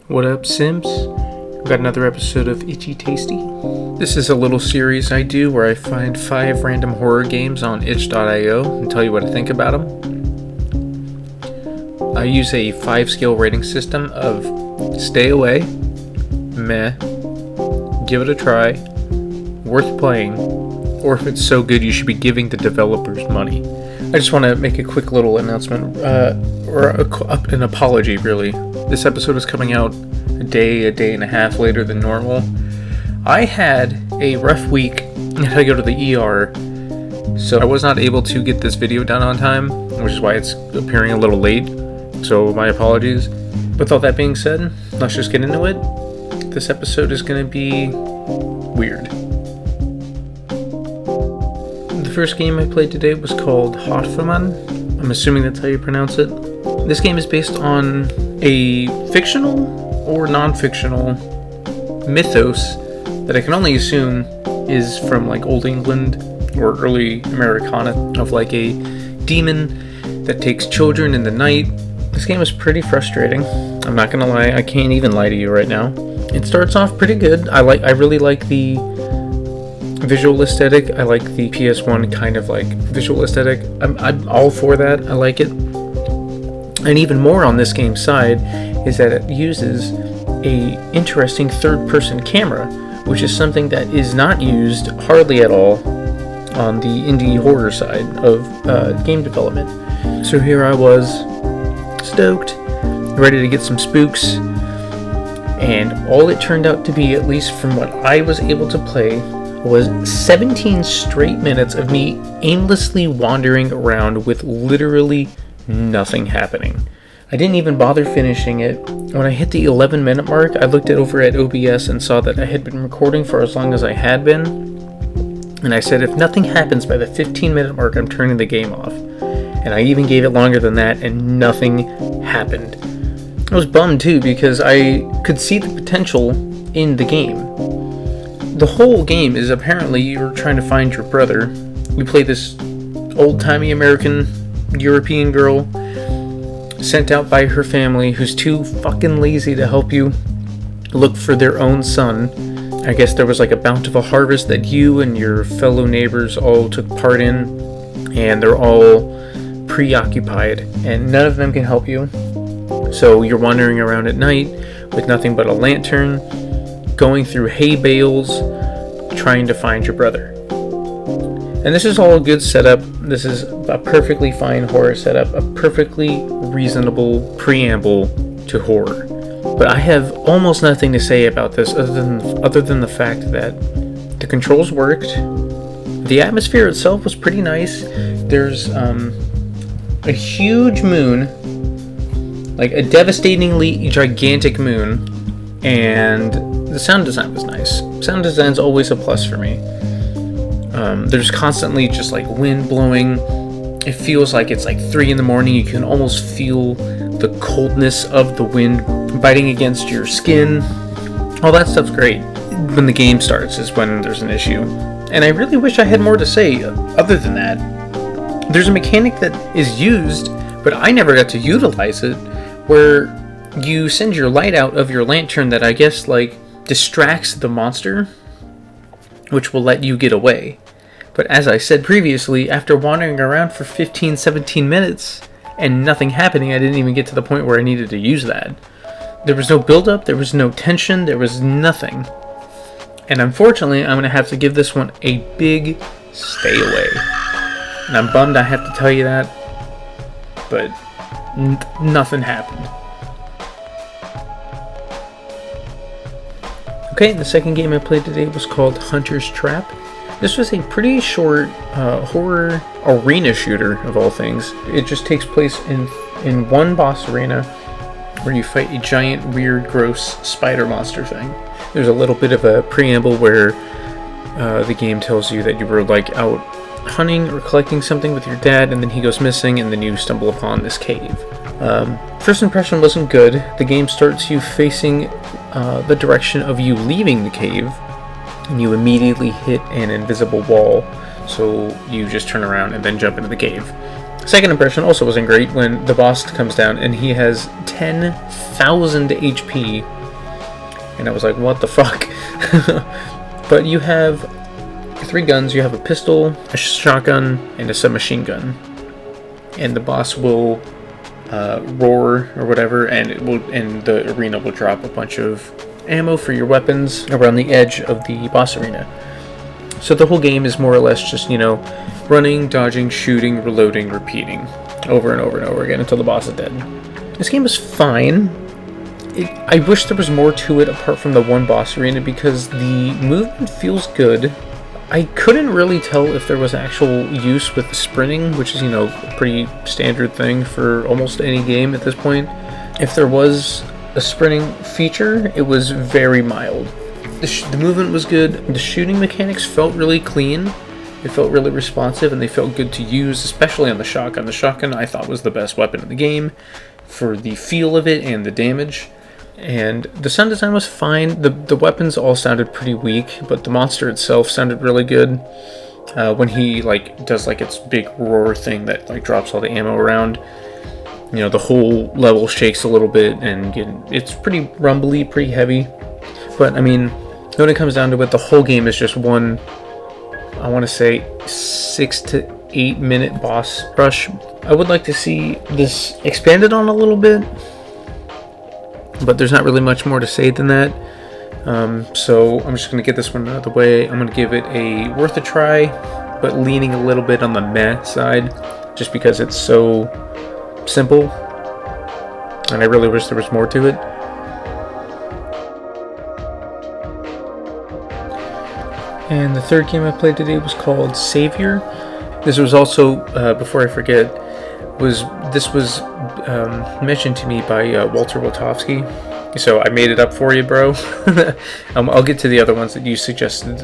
What up, Sims? We've got another episode of Itchy Tasty. This is a little series I do where I find 5 random horror games on Itch.io and tell you what I think about them. I use a 5-scale rating system of stay away, meh, give it a try, worth playing, or if it's so good you should be giving the developers money. I just want to make a quick little announcement, or an apology really. This episode is coming out a day and a half later than normal. I had a rough week and had to go to the ER, so I was not able to get this video done on time, which is why it's appearing a little late, so my apologies. With all that being said, let's just get into it. This episode is going to be weird. The first game I played today was called Hafermann. I'm assuming that's how you pronounce it. This game is based on a fictional or non-fictional mythos that I can only assume is from like Old England or early Americana, of like a demon that takes children in the night. This game is pretty frustrating. I'm not gonna lie, I can't even lie to you right now. It starts off pretty good. I really like the visual aesthetic. I like the PS1 kind of like visual aesthetic. I'm all for that. I like it. And even more on this game's side is that it uses a interesting third-person camera, which is something that is not used hardly at all on the indie horror side of game development. So here I was, stoked, ready to get some spooks, and all it turned out to be, at least from what I was able to play, was 17 straight minutes of me aimlessly wandering around with literally nothing happening. I didn't even bother finishing it. When I hit the 11-minute mark, I looked over at OBS and saw that I had been recording for as long as I had been, and I said if nothing happens by the 15-minute mark, I'm turning the game off. And I even gave it longer than that, and nothing happened. I was bummed too, because I could see the potential in the game. The whole game is apparently you're trying to find your brother. We play this old-timey American European girl sent out by her family who's too fucking lazy to help you look for their own son. I guess there was like a bountiful harvest that you and your fellow neighbors all took part in, and they're all preoccupied and none of them can help you. So you're wandering around at night with nothing but a lantern, going through hay bales, trying to find your brother. And this is all a good setup. This is a perfectly fine horror setup, a perfectly reasonable preamble to horror. But I have almost nothing to say about this other than the fact that the controls worked. The atmosphere itself was pretty nice. There's a huge moon, like a devastatingly gigantic moon, and the sound design was nice. Sound design's always a plus for me. There's constantly just like wind blowing. It feels like it's like 3 in the morning. You can almost feel the coldness of the wind biting against your skin. All that stuff's great. When the game starts is when there's an issue. And I really wish I had more to say other than that. There's a mechanic that is used, but I never got to utilize it, where you send your light out of your lantern that I guess like distracts the monster, which will let you get away. But as I said previously, after wandering around for 15-17 minutes and nothing happening, I didn't even get to the point where I needed to use that. There was no build-up, there was no tension, there was nothing. And unfortunately, I'm going to have to give this one a big stay away. And I'm bummed I have to tell you that, but nothing happened. Okay, the second game I played today was called Hunter's Trap. This was a pretty short horror arena shooter, of all things. It just takes place in one boss arena where you fight a giant, weird, gross spider monster thing. There's a little bit of a preamble where the game tells you that you were like out hunting or collecting something with your dad, and then he goes missing, and then you stumble upon this cave. First impression wasn't good. The game starts you facing the direction of you leaving the cave, and you immediately hit an invisible wall, so you just turn around and then jump into the cave. Second impression also wasn't great when the boss comes down and he has 10,000 HP. And I was like, what the fuck? But you have 3 guns. You have a pistol, a shotgun, and a submachine gun. And the boss will roar or whatever, and the arena will drop a bunch of ammo for your weapons around the edge of the boss arena. So the whole game is more or less just, running, dodging, shooting, reloading, repeating over and over and over again until the boss is dead. This game is fine. I wish there was more to it apart from the one boss arena, because the movement feels good. I couldn't really tell if there was actual use with the sprinting, which is, a pretty standard thing for almost any game at this point. If there was a sprinting feature, it was very mild. The movement was good. The shooting mechanics felt really clean. It felt really responsive, and they felt good to use, especially on the shotgun. The shotgun I thought was the best weapon in the game for the feel of it and the damage. And the sound design was fine. The weapons all sounded pretty weak, but the monster itself sounded really good. When he does its big roar thing that drops all the ammo around, the whole level shakes a little bit, and it's pretty rumbly, pretty heavy. But I mean, when it comes down to it, the whole game is just one, I want to say, 6 to 8 minute boss rush. I would like to see this expanded on a little bit, but there's not really much more to say than that. So I'm just going to get this one out of the way. I'm going to give it a worth a try, but leaning a little bit on the meh side, just because it's so simple, and I really wish there was more to it. And the third game I played today was called Savior. This was also, before I forget, this was mentioned to me by Walter Wotowski, so I made it up for you, bro. I'll get to the other ones that you suggested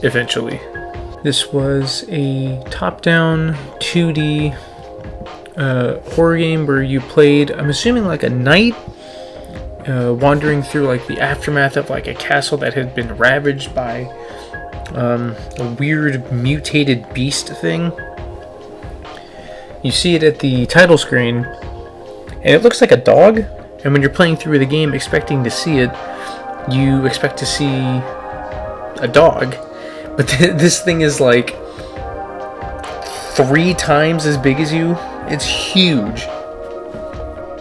eventually. This was a top-down 2D horror game where you played, I'm assuming, a knight wandering through the aftermath of a castle that had been ravaged by a weird mutated beast thing. You see it at the title screen, and it looks like a dog. And when you're playing through the game expecting to see it, you expect to see a dog. But this thing is 3 times as big as you. It's huge.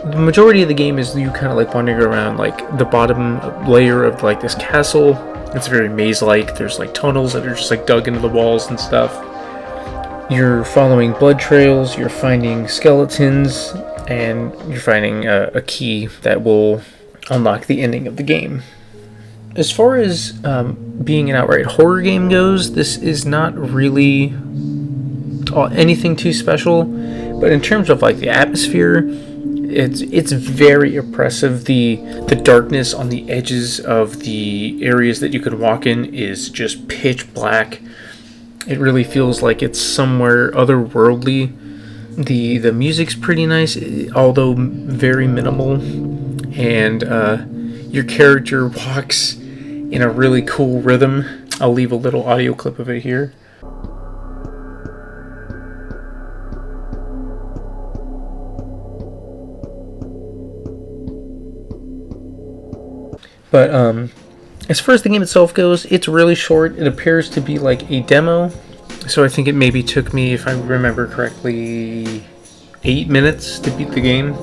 The majority of the game is you kind of wandering around the bottom layer of this castle. It's very maze-like. There's tunnels that are just dug into the walls and stuff. You're following blood trails, you're finding skeletons, and you're finding a key that will unlock the ending of the game. As far as being an outright horror game goes, this is not really anything too special, but in terms of the atmosphere, it's very oppressive. The darkness on the edges of the areas that you could walk in is just pitch black. It really feels like it's somewhere otherworldly. The music's pretty nice, although very minimal, and your character walks in a really cool rhythm. I'll leave a little audio clip of it here. But as far as the game itself goes, it's really short. It appears to be a demo, so I think it maybe took me, if I remember correctly, 8 minutes to beat the game.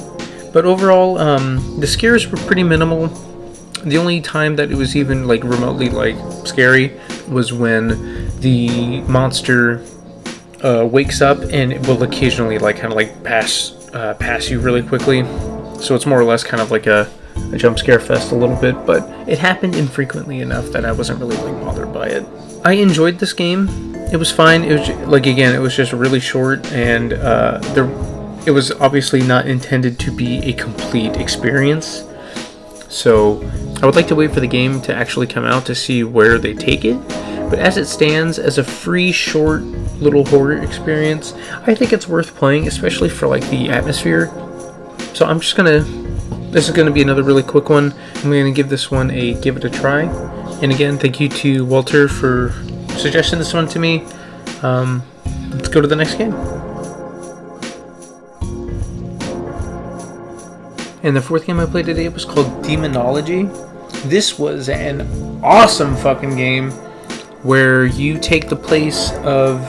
But overall, the scares were pretty minimal. The only time that it was even remotely scary was when the monster wakes up, and it will occasionally pass you really quickly. So it's more or less kind of a jump scare fest a little bit, but it happened infrequently enough that I wasn't really bothered by it. I enjoyed this game. It was fine. It was again, it was just really short, and it was obviously not intended to be a complete experience. So I would like to wait for the game to actually come out to see where they take it. But as it stands, as a free, short, little horror experience, I think it's worth playing, especially for the atmosphere. So I'm just gonna. This is going to be another really quick one. I'm going to give this one a give it a try. And again, thank you to Walter for suggesting this one to me. Let's go to the next game. And the fourth game I played today was called Daemonologie. This was an awesome fucking game where you take the place of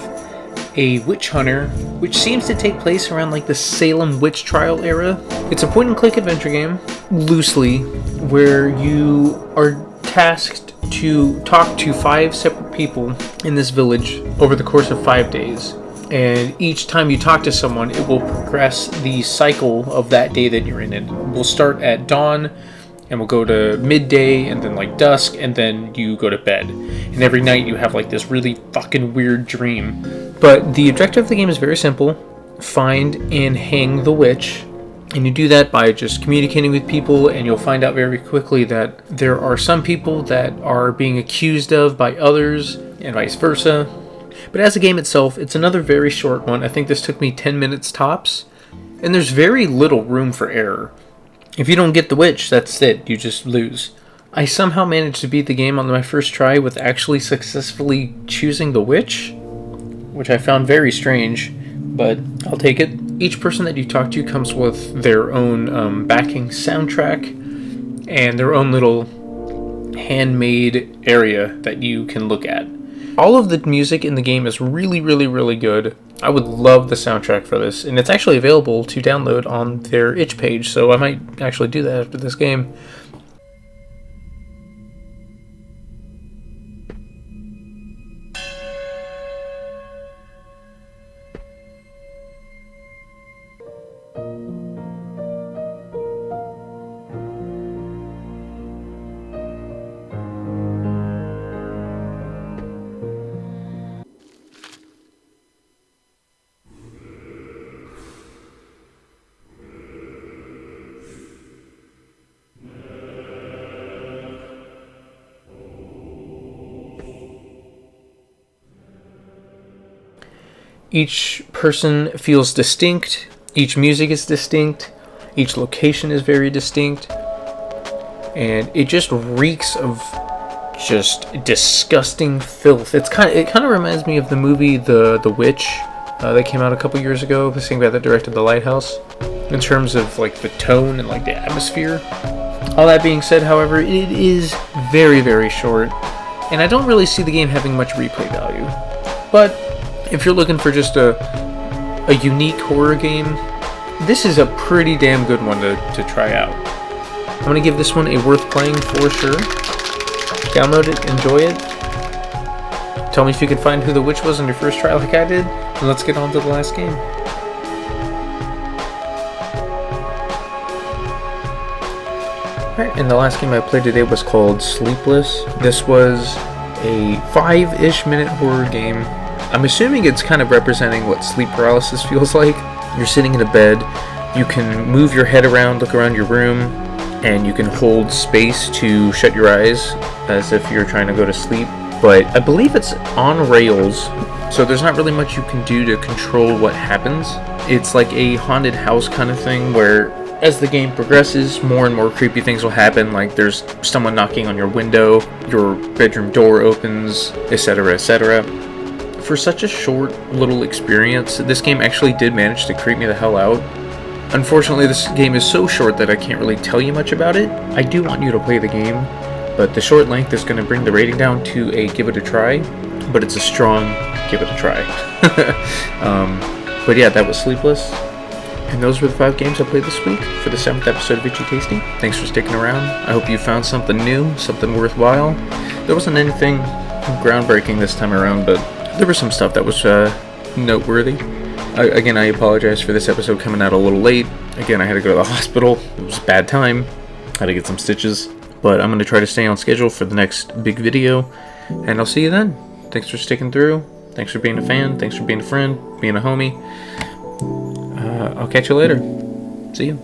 a witch hunter, which seems to take place around like the Salem witch trial era. It's a point and click adventure game, loosely, where you are tasked to talk to 5 separate people in this village over the course of 5 days. And each time you talk to someone, it will progress the cycle of that day that you're in. It will start at dawn, and we'll go to midday, and then like dusk, and then you go to bed. And every night you have like this really fucking weird dream. But the objective of the game is very simple. Find and hang the witch. And you do that by just communicating with people, and you'll find out very quickly that there are some people that are being accused of by others, and vice versa. But as a game itself, it's another very short one. I think this took me 10 minutes tops. And there's very little room for error. If you don't get the witch, that's it. You just lose. I somehow managed to beat the game on my first try with actually successfully choosing the witch, which I found very strange, but I'll take it. Each person that you talk to comes with their own backing soundtrack and their own little handmade area that you can look at. All of the music in the game is really, really, really good. I would love the soundtrack for this, and it's actually available to download on their Itch page, so I might actually do that after this game. Each person feels distinct, each music is distinct, each location is very distinct, and it just reeks of just disgusting filth. It kind of reminds me of the movie The Witch that came out a couple years ago, the same guy that directed The Lighthouse, in terms of like the tone and like the atmosphere. All that being said, however, it is very, very short, and I don't really see the game having much replay value. But if you're looking for just a unique horror game, this is a pretty damn good one to try out. I'm going to give this one a worth playing for sure. Download it, enjoy it. Tell me if you can find who the witch was on your first try like I did, and let's get on to the last game. Alright, and the last game I played today was called Sleepless. This was a 5-ish minute horror game. I'm assuming it's kind of representing what sleep paralysis feels like. You're sitting in a bed, you can move your head around, look around your room, and you can hold space to shut your eyes as if you're trying to go to sleep. But I believe it's on rails, so there's not really much you can do to control what happens. It's like a haunted house kind of thing where as the game progresses, more and more creepy things will happen, like there's someone knocking on your window, your bedroom door opens, etc., etc. For such a short little experience, this game actually did manage to creep me the hell out. Unfortunately, this game is so short that I can't really tell you much about it. I do want you to play the game, but the short length is going to bring the rating down to a give it a try, but it's a strong give it a try. But yeah, that was Sleepless. And those were the 5 games I played this week for the 7th episode of Itchy Tasty. Thanks for sticking around. I hope you found something new, something worthwhile. There wasn't anything groundbreaking this time around, but there was some stuff that was noteworthy. Again, I apologize for this episode coming out a little late. Again, I had to go to the hospital. It was a bad time. I had to get some stitches. But I'm going to try to stay on schedule for the next big video. And I'll see you then. Thanks for sticking through. Thanks for being a fan. Thanks for being a friend. Being a homie. I'll catch you later. See you.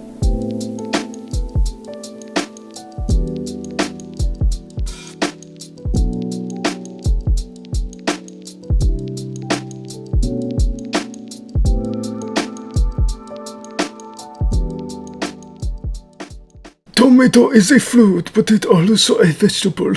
Tomato is a fruit, but it also a vegetable.